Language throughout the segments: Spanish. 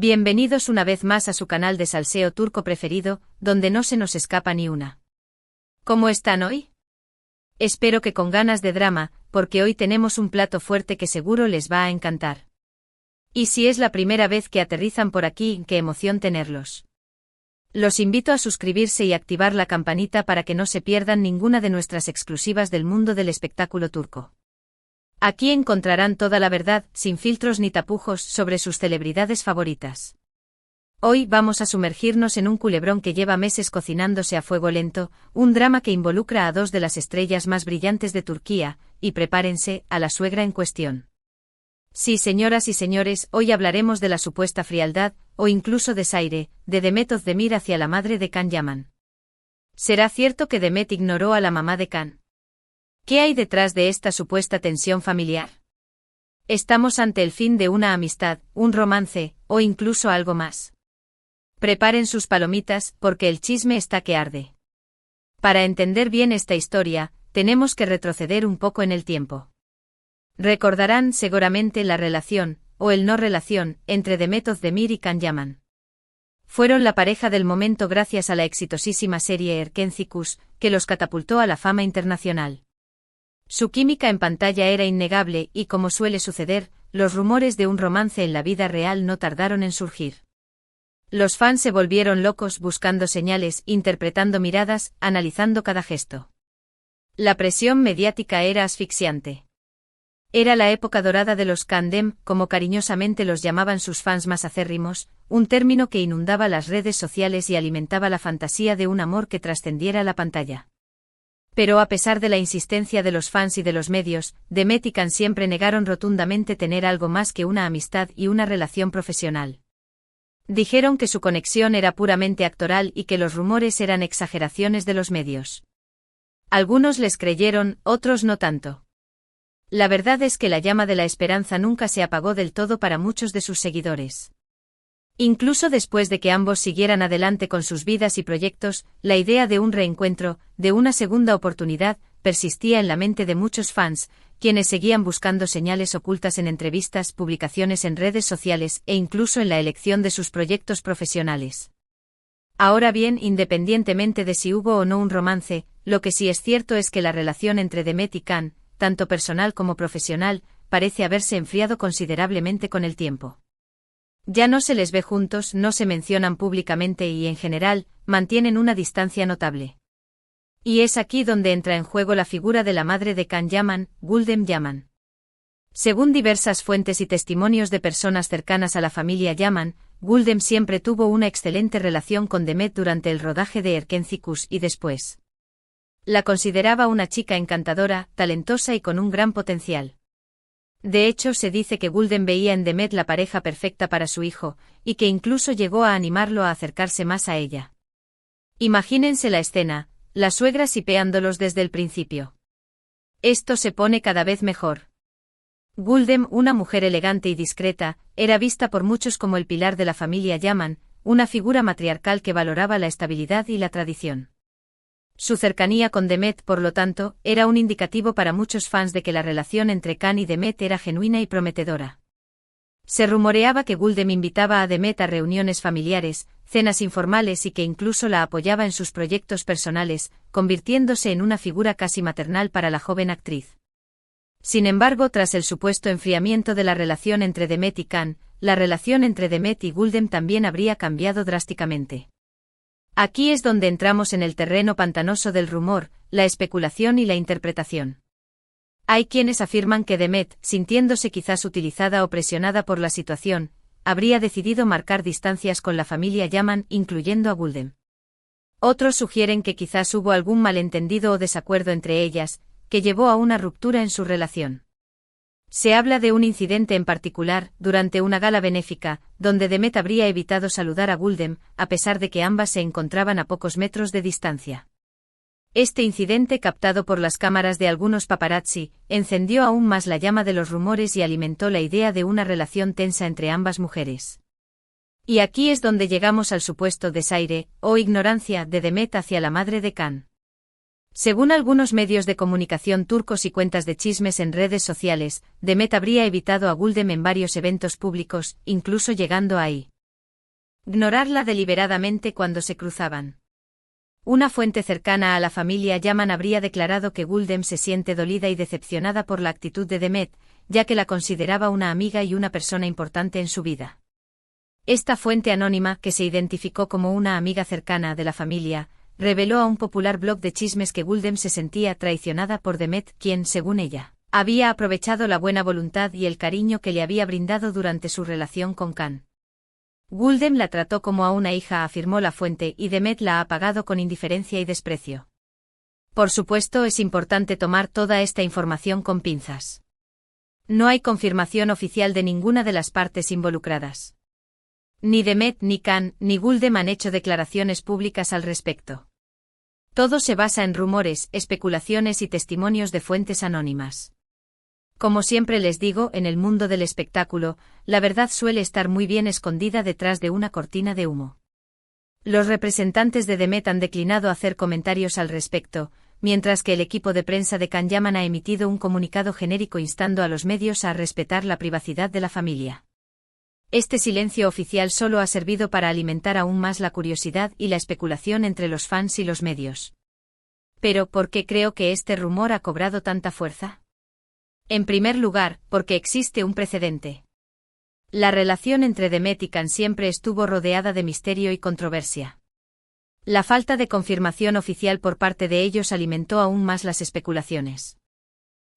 Bienvenidos una vez más a su canal de salseo turco preferido, donde no se nos escapa ni una. ¿Cómo están hoy? Espero que con ganas de drama, porque hoy tenemos un plato fuerte que seguro les va a encantar. Y si es la primera vez que aterrizan por aquí, qué emoción tenerlos. Los invito a suscribirse y activar la campanita para que no se pierdan ninguna de nuestras exclusivas del mundo del espectáculo turco. Aquí encontrarán toda la verdad, sin filtros ni tapujos, sobre sus celebridades favoritas. Hoy vamos a sumergirnos en un culebrón que lleva meses cocinándose a fuego lento, un drama que involucra a dos de las estrellas más brillantes de Turquía, y prepárense, a la suegra en cuestión. Sí, señoras y señores, hoy hablaremos de la supuesta frialdad, o incluso desaire, de Demet Özdemir hacia la madre de Can Yaman. ¿Será cierto que Demet ignoró a la mamá de Can? ¿Qué hay detrás de esta supuesta tensión familiar? ¿Estamos ante el fin de una amistad, un romance, o incluso algo más? Preparen sus palomitas, porque el chisme está que arde. Para entender bien esta historia, tenemos que retroceder un poco en el tiempo. Recordarán seguramente la relación, o el no relación, entre Demet Özdemir y Can Yaman. Fueron la pareja del momento gracias a la exitosísima serie Erkencikus, que los catapultó a la fama internacional. Su química en pantalla era innegable y, como suele suceder, los rumores de un romance en la vida real no tardaron en surgir. Los fans se volvieron locos buscando señales, interpretando miradas, analizando cada gesto. La presión mediática era asfixiante. Era la época dorada de los Candem, como cariñosamente los llamaban sus fans más acérrimos, un término que inundaba las redes sociales y alimentaba la fantasía de un amor que trascendiera la pantalla. Pero a pesar de la insistencia de los fans y de los medios, Demet y Can siempre negaron rotundamente tener algo más que una amistad y una relación profesional. Dijeron que su conexión era puramente actoral y que los rumores eran exageraciones de los medios. Algunos les creyeron, otros no tanto. La verdad es que la llama de la esperanza nunca se apagó del todo para muchos de sus seguidores. Incluso después de que ambos siguieran adelante con sus vidas y proyectos, la idea de un reencuentro, de una segunda oportunidad, persistía en la mente de muchos fans, quienes seguían buscando señales ocultas en entrevistas, publicaciones en redes sociales e incluso en la elección de sus proyectos profesionales. Ahora bien, independientemente de si hubo o no un romance, lo que sí es cierto es que la relación entre Demet y Can, tanto personal como profesional, parece haberse enfriado considerablemente con el tiempo. Ya no se les ve juntos, no se mencionan públicamente y, en general, mantienen una distancia notable. Y es aquí donde entra en juego la figura de la madre de Can Yaman, Gulden Yaman. Según diversas fuentes y testimonios de personas cercanas a la familia Yaman, Gulden siempre tuvo una excelente relación con Demet durante el rodaje de Erkencikus y después. La consideraba una chica encantadora, talentosa y con un gran potencial. De hecho, se dice que Gulden veía en Demet la pareja perfecta para su hijo, y que incluso llegó a animarlo a acercarse más a ella. Imagínense la escena, la suegra sipeándolos desde el principio. Esto se pone cada vez mejor. Gulden, una mujer elegante y discreta, era vista por muchos como el pilar de la familia Yaman, una figura matriarcal que valoraba la estabilidad y la tradición. Su cercanía con Demet, por lo tanto, era un indicativo para muchos fans de que la relación entre Can y Demet era genuina y prometedora. Se rumoreaba que Gulden invitaba a Demet a reuniones familiares, cenas informales y que incluso la apoyaba en sus proyectos personales, convirtiéndose en una figura casi maternal para la joven actriz. Sin embargo, tras el supuesto enfriamiento de la relación entre Demet y Can, la relación entre Demet y Gulden también habría cambiado drásticamente. Aquí es donde entramos en el terreno pantanoso del rumor, la especulación y la interpretación. Hay quienes afirman que Demet, sintiéndose quizás utilizada o presionada por la situación, habría decidido marcar distancias con la familia Yaman, incluyendo a Gulden. Otros sugieren que quizás hubo algún malentendido o desacuerdo entre ellas, que llevó a una ruptura en su relación. Se habla de un incidente en particular, durante una gala benéfica, donde Demet habría evitado saludar a Gulden, a pesar de que ambas se encontraban a pocos metros de distancia. Este incidente, captado por las cámaras de algunos paparazzi, encendió aún más la llama de los rumores y alimentó la idea de una relación tensa entre ambas mujeres. Y aquí es donde llegamos al supuesto desaire, o ignorancia, de Demet hacia la madre de Can. Según algunos medios de comunicación turcos y cuentas de chismes en redes sociales, Demet habría evitado a Gulden en varios eventos públicos, incluso llegando ahí. Ignorarla deliberadamente cuando se cruzaban. Una fuente cercana a la familia Yaman habría declarado que Guldem se siente dolida y decepcionada por la actitud de Demet, ya que la consideraba una amiga y una persona importante en su vida. Esta fuente anónima, que se identificó como una amiga cercana de la familia, reveló a un popular blog de chismes que Guldem se sentía traicionada por Demet, quien, según ella, había aprovechado la buena voluntad y el cariño que le había brindado durante su relación con Khan. Guldem la trató como a una hija, afirmó la fuente, y Demet la ha pagado con indiferencia y desprecio. Por supuesto, es importante tomar toda esta información con pinzas. No hay confirmación oficial de ninguna de las partes involucradas. Ni Demet, ni Khan, ni Guldem han hecho declaraciones públicas al respecto. Todo se basa en rumores, especulaciones y testimonios de fuentes anónimas. Como siempre les digo, en el mundo del espectáculo, la verdad suele estar muy bien escondida detrás de una cortina de humo. Los representantes de Demet han declinado hacer comentarios al respecto, mientras que el equipo de prensa de Khan Yaman ha emitido un comunicado genérico instando a los medios a respetar la privacidad de la familia. Este silencio oficial solo ha servido para alimentar aún más la curiosidad y la especulación entre los fans y los medios. Pero, ¿por qué creo que este rumor ha cobrado tanta fuerza? En primer lugar, porque existe un precedente. La relación entre Demet y Khan siempre estuvo rodeada de misterio y controversia. La falta de confirmación oficial por parte de ellos alimentó aún más las especulaciones.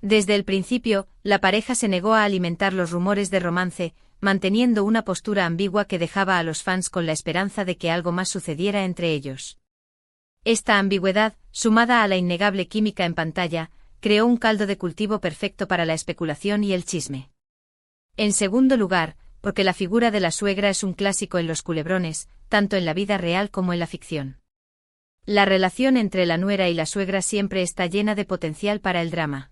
Desde el principio, la pareja se negó a alimentar los rumores de romance, manteniendo una postura ambigua que dejaba a los fans con la esperanza de que algo más sucediera entre ellos. Esta ambigüedad, sumada a la innegable química en pantalla, creó un caldo de cultivo perfecto para la especulación y el chisme. En segundo lugar, porque la figura de la suegra es un clásico en los culebrones, tanto en la vida real como en la ficción. La relación entre la nuera y la suegra siempre está llena de potencial para el drama.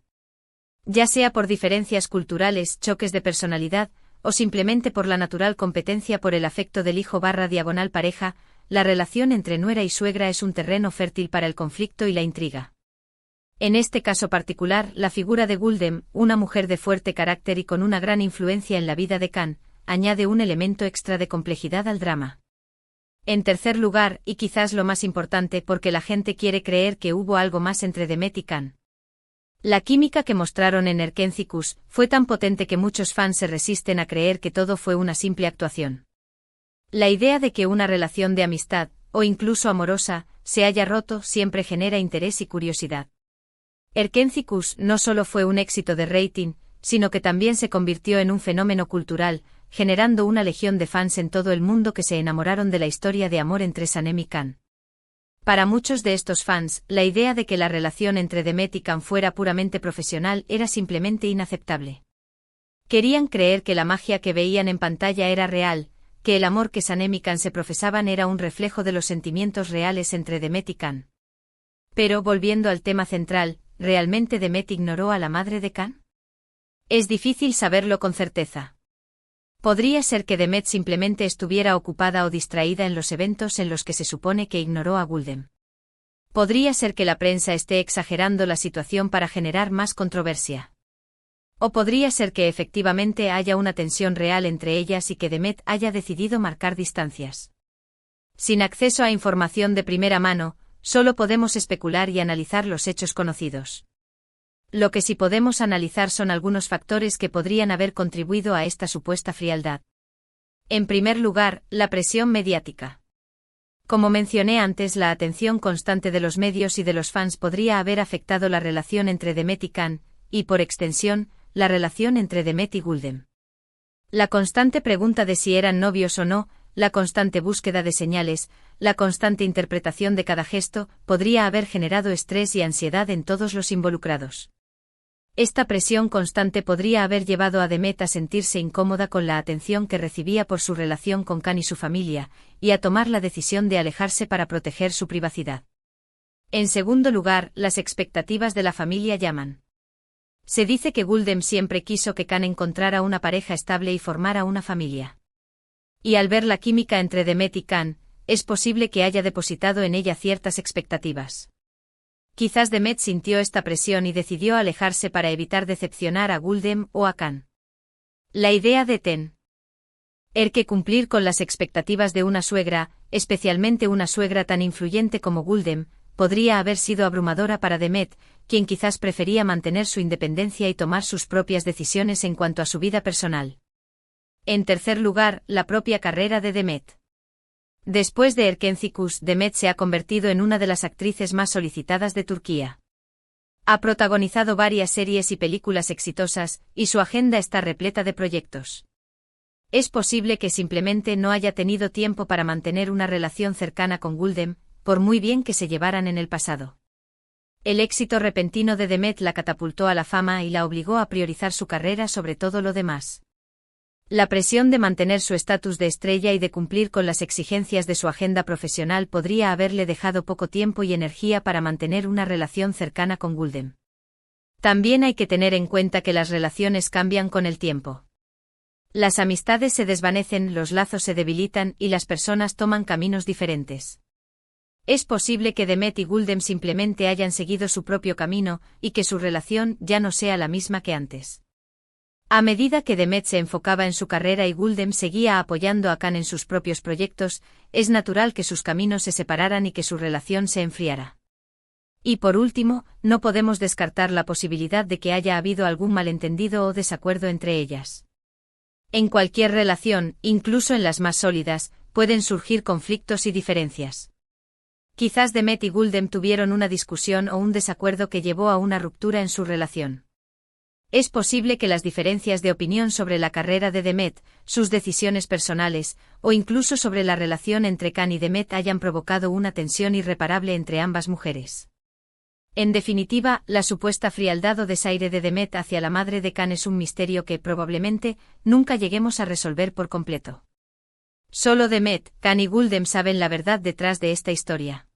Ya sea por diferencias culturales, choques de personalidad, o simplemente por la natural competencia por el afecto del hijo/diagonal pareja, la relación entre nuera y suegra es un terreno fértil para el conflicto y la intriga. En este caso particular, la figura de Guldem, una mujer de fuerte carácter y con una gran influencia en la vida de Khan, añade un elemento extra de complejidad al drama. En tercer lugar, y quizás lo más importante, porque la gente quiere creer que hubo algo más entre Demet y Khan. La química que mostraron en Erkencikus fue tan potente que muchos fans se resisten a creer que todo fue una simple actuación. La idea de que una relación de amistad, o incluso amorosa, se haya roto siempre genera interés y curiosidad. Erkencikus no solo fue un éxito de rating, sino que también se convirtió en un fenómeno cultural, generando una legión de fans en todo el mundo que se enamoraron de la historia de amor entre Sanem y Khan. Para muchos de estos fans, la idea de que la relación entre Demet y Khan fuera puramente profesional era simplemente inaceptable. Querían creer que la magia que veían en pantalla era real, que el amor que Sanem y Khan se profesaban era un reflejo de los sentimientos reales entre Demet y Khan. Pero volviendo al tema central, ¿realmente Demet ignoró a la madre de Khan? Es difícil saberlo con certeza. Podría ser que Demet simplemente estuviera ocupada o distraída en los eventos en los que se supone que ignoró a Guldem. Podría ser que la prensa esté exagerando la situación para generar más controversia. O podría ser que efectivamente haya una tensión real entre ellas y que Demet haya decidido marcar distancias. Sin acceso a información de primera mano, solo podemos especular y analizar los hechos conocidos. Lo que sí podemos analizar son algunos factores que podrían haber contribuido a esta supuesta frialdad. En primer lugar, la presión mediática. Como mencioné antes, la atención constante de los medios y de los fans podría haber afectado la relación entre Demet y Khan, y por extensión, la relación entre Demet y Guldem. La constante pregunta de si eran novios o no, la constante búsqueda de señales, la constante interpretación de cada gesto, podría haber generado estrés y ansiedad en todos los involucrados. Esta presión constante podría haber llevado a Demet a sentirse incómoda con la atención que recibía por su relación con Khan y su familia, y a tomar la decisión de alejarse para proteger su privacidad. En segundo lugar, las expectativas de la familia Yaman. Se dice que Guldem siempre quiso que Khan encontrara una pareja estable y formara una familia. Y al ver la química entre Demet y Khan, es posible que haya depositado en ella ciertas expectativas. Quizás Demet sintió esta presión y decidió alejarse para evitar decepcionar a Guldem o a Khan. La idea de Ten. Que cumplir con las expectativas de una suegra, especialmente una suegra tan influyente como Guldem, podría haber sido abrumadora para Demet, quien quizás prefería mantener su independencia y tomar sus propias decisiones en cuanto a su vida personal. En tercer lugar, la propia carrera de Demet. Después de Erkencikus, Demet se ha convertido en una de las actrices más solicitadas de Turquía. Ha protagonizado varias series y películas exitosas, y su agenda está repleta de proyectos. Es posible que simplemente no haya tenido tiempo para mantener una relación cercana con Guldem, por muy bien que se llevaran en el pasado. El éxito repentino de Demet la catapultó a la fama y la obligó a priorizar su carrera sobre todo lo demás. La presión de mantener su estatus de estrella y de cumplir con las exigencias de su agenda profesional podría haberle dejado poco tiempo y energía para mantener una relación cercana con Guldem. También hay que tener en cuenta que las relaciones cambian con el tiempo. Las amistades se desvanecen, los lazos se debilitan y las personas toman caminos diferentes. Es posible que Demet y Guldem simplemente hayan seguido su propio camino y que su relación ya no sea la misma que antes. A medida que Demet se enfocaba en su carrera y Guldem seguía apoyando a Can en sus propios proyectos, es natural que sus caminos se separaran y que su relación se enfriara. Y por último, no podemos descartar la posibilidad de que haya habido algún malentendido o desacuerdo entre ellas. En cualquier relación, incluso en las más sólidas, pueden surgir conflictos y diferencias. Quizás Demet y Guldem tuvieron una discusión o un desacuerdo que llevó a una ruptura en su relación. Es posible que las diferencias de opinión sobre la carrera de Demet, sus decisiones personales, o incluso sobre la relación entre Can y Demet hayan provocado una tensión irreparable entre ambas mujeres. En definitiva, la supuesta frialdad o desaire de Demet hacia la madre de Can es un misterio que probablemente nunca lleguemos a resolver por completo. Solo Demet, Can y Guldem saben la verdad detrás de esta historia.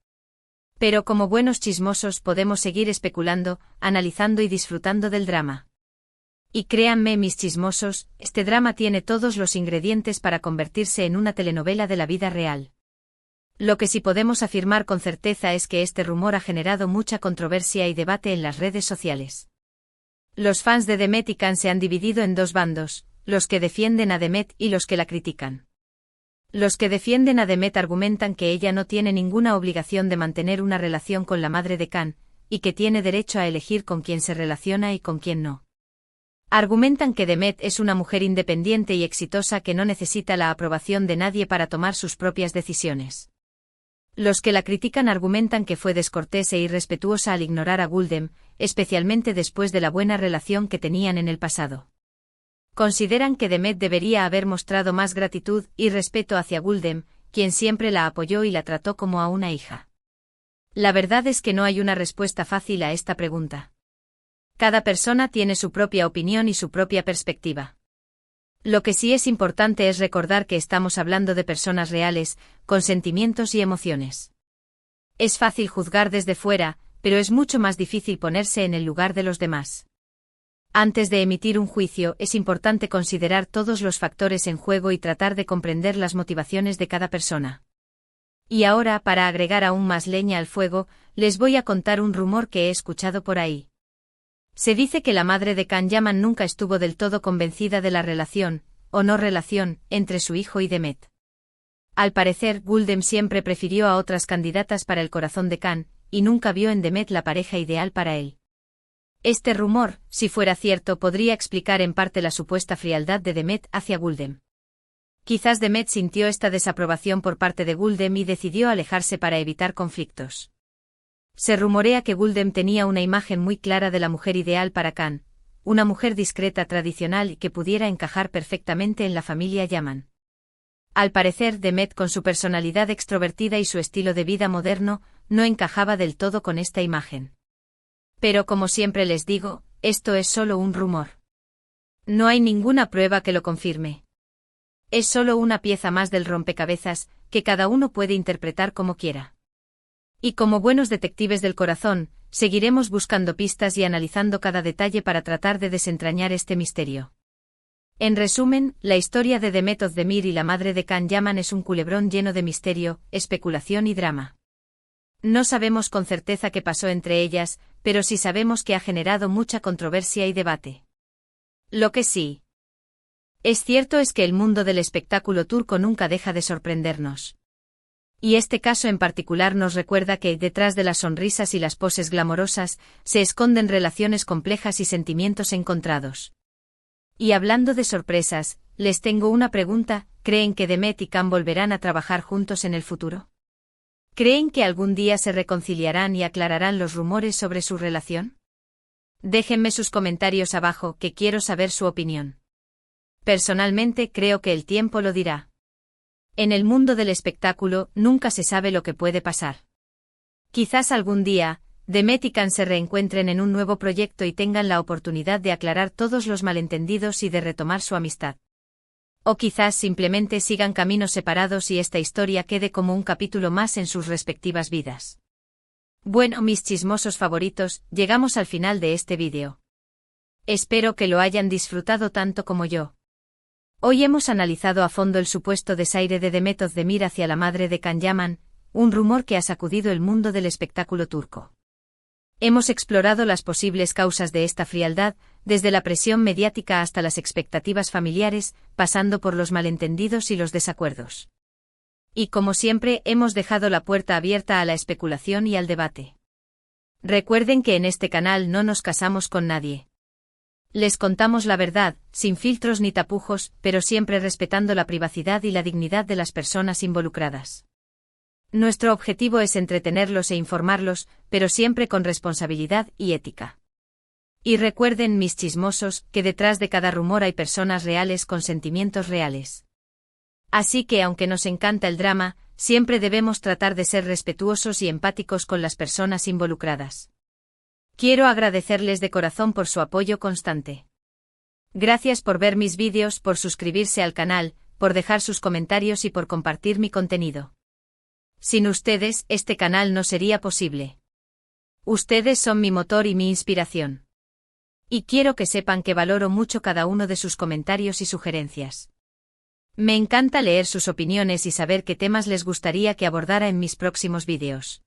Pero como buenos chismosos podemos seguir especulando, analizando y disfrutando del drama. Y créanme mis chismosos, este drama tiene todos los ingredientes para convertirse en una telenovela de la vida real. Lo que sí podemos afirmar con certeza es que este rumor ha generado mucha controversia y debate en las redes sociales. Los fans de Demet y Can se han dividido en dos bandos, los que defienden a Demet y los que la critican. Los que defienden a Demet argumentan que ella no tiene ninguna obligación de mantener una relación con la madre de Can, y que tiene derecho a elegir con quién se relaciona y con quién no. Argumentan que Demet es una mujer independiente y exitosa que no necesita la aprobación de nadie para tomar sus propias decisiones. Los que la critican argumentan que fue descortés e irrespetuosa al ignorar a Guldem, especialmente después de la buena relación que tenían en el pasado. Consideran que Demet debería haber mostrado más gratitud y respeto hacia Guldem, quien siempre la apoyó y la trató como a una hija. La verdad es que no hay una respuesta fácil a esta pregunta. Cada persona tiene su propia opinión y su propia perspectiva. Lo que sí es importante es recordar que estamos hablando de personas reales, con sentimientos y emociones. Es fácil juzgar desde fuera, pero es mucho más difícil ponerse en el lugar de los demás. Antes de emitir un juicio, es importante considerar todos los factores en juego y tratar de comprender las motivaciones de cada persona. Y ahora, para agregar aún más leña al fuego, les voy a contar un rumor que he escuchado por ahí. Se dice que la madre de Can Yaman nunca estuvo del todo convencida de la relación, o no relación, entre su hijo y Demet. Al parecer, Guldem siempre prefirió a otras candidatas para el corazón de Can, y nunca vio en Demet la pareja ideal para él. Este rumor, si fuera cierto, podría explicar en parte la supuesta frialdad de Demet hacia Guldem. Quizás Demet sintió esta desaprobación por parte de Guldem y decidió alejarse para evitar conflictos. Se rumorea que Guldem tenía una imagen muy clara de la mujer ideal para Can, una mujer discreta tradicional y que pudiera encajar perfectamente en la familia Yaman. Al parecer, Demet, con su personalidad extrovertida y su estilo de vida moderno, no encajaba del todo con esta imagen. Pero como siempre les digo, esto es solo un rumor. No hay ninguna prueba que lo confirme. Es solo una pieza más del rompecabezas, que cada uno puede interpretar como quiera. Y como buenos detectives del corazón, seguiremos buscando pistas y analizando cada detalle para tratar de desentrañar este misterio. En resumen, la historia de Demet Özdemir y la madre de Can Yaman es un culebrón lleno de misterio, especulación y drama. No sabemos con certeza qué pasó entre ellas, pero sí sabemos que ha generado mucha controversia y debate. Lo que sí Es cierto es que el mundo del espectáculo turco nunca deja de sorprendernos. Y este caso en particular nos recuerda que, detrás de las sonrisas y las poses glamorosas, se esconden relaciones complejas y sentimientos encontrados. Y hablando de sorpresas, les tengo una pregunta: ¿creen que Demet y Can volverán a trabajar juntos en el futuro? ¿Creen que algún día se reconciliarán y aclararán los rumores sobre su relación? Déjenme sus comentarios abajo, que quiero saber su opinión. Personalmente creo que el tiempo lo dirá. En el mundo del espectáculo nunca se sabe lo que puede pasar. Quizás algún día, Demet y Can se reencuentren en un nuevo proyecto y tengan la oportunidad de aclarar todos los malentendidos y de retomar su amistad. O quizás simplemente sigan caminos separados y esta historia quede como un capítulo más en sus respectivas vidas. Bueno, mis chismosos favoritos, llegamos al final de este vídeo. Espero que lo hayan disfrutado tanto como yo. Hoy hemos analizado a fondo el supuesto desaire de Demet Özdemir hacia la madre de Can Yaman, un rumor que ha sacudido el mundo del espectáculo turco. Hemos explorado las posibles causas de esta frialdad, desde la presión mediática hasta las expectativas familiares, pasando por los malentendidos y los desacuerdos. Y como siempre, hemos dejado la puerta abierta a la especulación y al debate. Recuerden que en este canal no nos casamos con nadie. Les contamos la verdad, sin filtros ni tapujos, pero siempre respetando la privacidad y la dignidad de las personas involucradas. Nuestro objetivo es entretenerlos e informarlos, pero siempre con responsabilidad y ética. Y recuerden, mis chismosos, que detrás de cada rumor hay personas reales con sentimientos reales. Así que aunque nos encanta el drama, siempre debemos tratar de ser respetuosos y empáticos con las personas involucradas. Quiero agradecerles de corazón por su apoyo constante. Gracias por ver mis vídeos, por suscribirse al canal, por dejar sus comentarios y por compartir mi contenido. Sin ustedes, este canal no sería posible. Ustedes son mi motor y mi inspiración. Y quiero que sepan que valoro mucho cada uno de sus comentarios y sugerencias. Me encanta leer sus opiniones y saber qué temas les gustaría que abordara en mis próximos vídeos.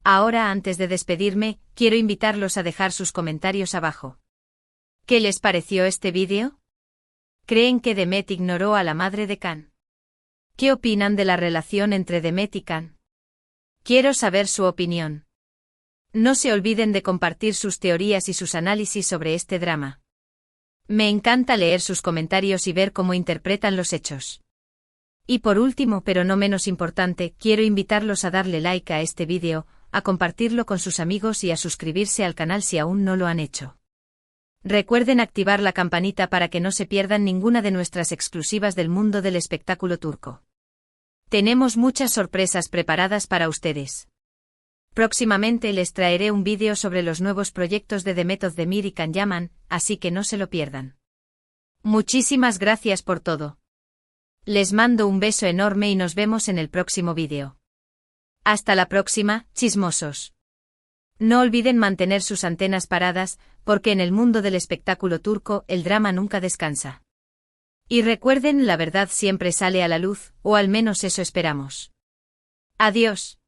Ahora, antes de despedirme, quiero invitarlos a dejar sus comentarios abajo. ¿Qué les pareció este vídeo? ¿Creen que Demet ignoró a la madre de Can? ¿Qué opinan de la relación entre Demet y Can? Quiero saber su opinión. No se olviden de compartir sus teorías y sus análisis sobre este drama. Me encanta leer sus comentarios y ver cómo interpretan los hechos. Y por último, pero no menos importante, quiero invitarlos a darle like a este vídeo, a compartirlo con sus amigos y a suscribirse al canal si aún no lo han hecho. Recuerden activar la campanita para que no se pierdan ninguna de nuestras exclusivas del mundo del espectáculo turco. Tenemos muchas sorpresas preparadas para ustedes. Próximamente les traeré un vídeo sobre los nuevos proyectos de Demet Özdemir y Can Yaman, así que no se lo pierdan. Muchísimas gracias por todo. Les mando un beso enorme y nos vemos en el próximo vídeo. Hasta la próxima, chismosos. No olviden mantener sus antenas paradas, porque en el mundo del espectáculo turco el drama nunca descansa. Y recuerden, la verdad siempre sale a la luz, o al menos eso esperamos. Adiós.